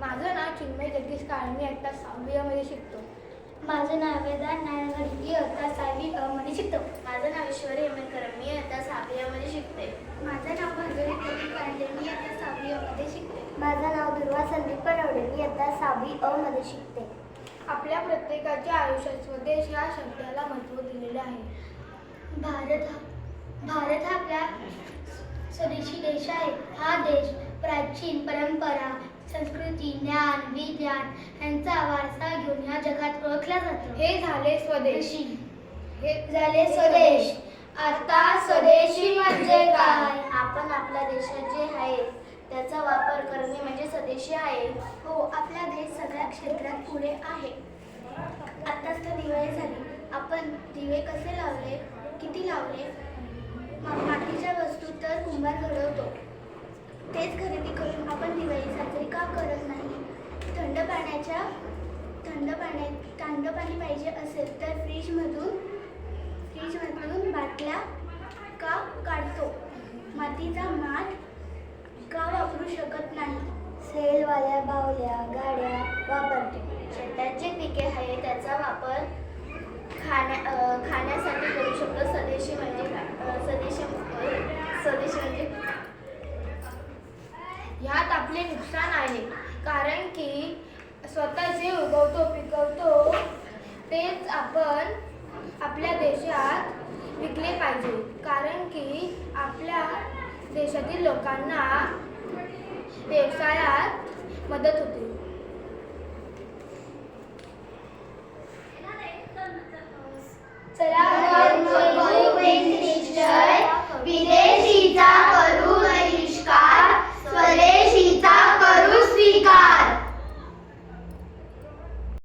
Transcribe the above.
माझं नाव चिन्मय जगदीश काळे, मी इयत्ता 6वी अ मध्ये शिकतो. माझं नाव वेदांत नारायण, मी इयत्ता 6वी अ मध्ये शिकतो. माझं नाव ईश्वरी हेमंतकर, मी इयत्ता 6वी अ मध्ये शिकते. माझं नाव भार्गवी प्रदीप पांडे, मी इयत्ता 6वी अ मध्ये शिकते. माझं नाव दुर्वा संदीप परवडे, मी इयत्ता 6वी अ मध्ये शिकते. आपल्या प्रत्येकाच्या आयुष्यात स्वदेश या शब्दाला महत्त्व दिलेले आहे. भारत हा आपला स्वदेशी देश आहे. हा देश प्राचीन परंपरा, संस्कृती, ज्ञान, विज्ञान यांचा वारसा घेऊन या जगात ओळखला जातो. हे झाले स्वदेश. स्वदेश. आता स्वदेशी म्हणजे काय? आपण आपल्या देशात जे आहे त्याचा वापर करणे म्हणजे स्वदेशी आहे. हो, आपला देश सगळ्या क्षेत्रात पुढे आहे. आताच तर दिवाळी झाली. आपण दिवे कसे लावले, किती लावले? मातीच्या वस्तू तर कुंभार घडवतो, तेच खरेदी करून आपण दिवाळी साजरी का करत नाही? थंड पाणी पाहिजे असेल तर फ्रीजमधून बाटल्या का काढतो? मातीचा माठ का वापरू शकत नाही? सेलवाल्या बावल्या गाड्या वापरते. शेतात जे पिके आहे त्याचा वापर खाण्यासाठी करू शकतो. स्वदेशी म्हणजे काय? स्वदेशी म्हणजे ह्यात आपले नुकसान आहे, कारण की स्वतः जे पिकवतो तेच आपण आपल्या देशात विकले पाहिजे, कारण की आपल्या देशातील लोकांना व्यवसायात मदत होते.